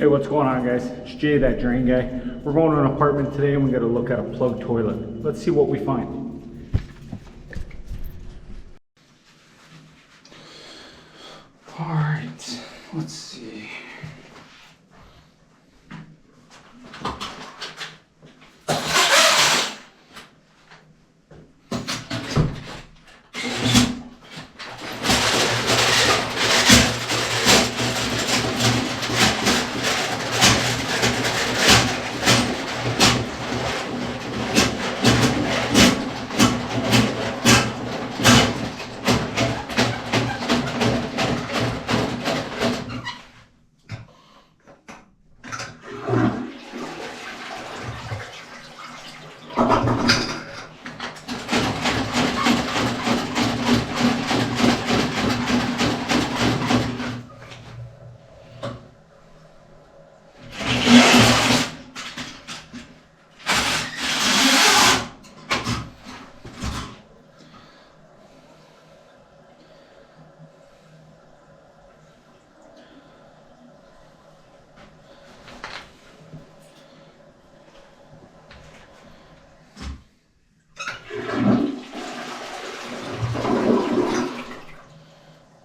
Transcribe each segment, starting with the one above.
Hey, what's going on, guys? It's Jay, that drain guy. We're going to an apartment today and we got to look at a plugged toilet. Let's see what we find. All right, let's see.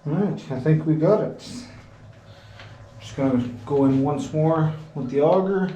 Alright, I think we got it. Just gonna go in once more with the auger.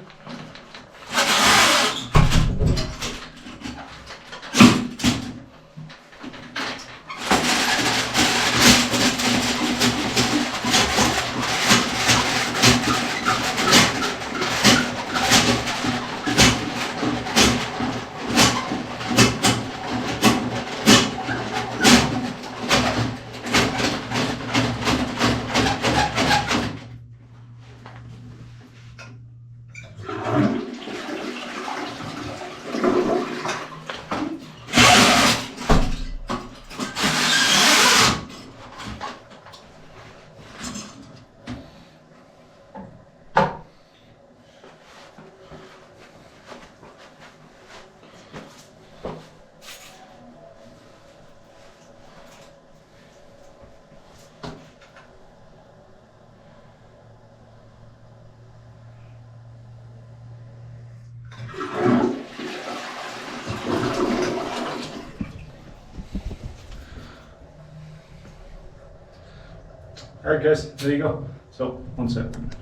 Alright guys, there you go. So, one second.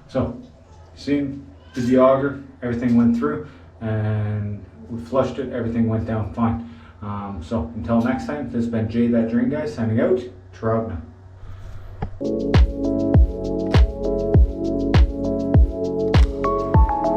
So, see, did the auger, everything went through, and we flushed it, everything went down fine. So, until next time, this has been Jay, that drain guy, signing out. Trogna.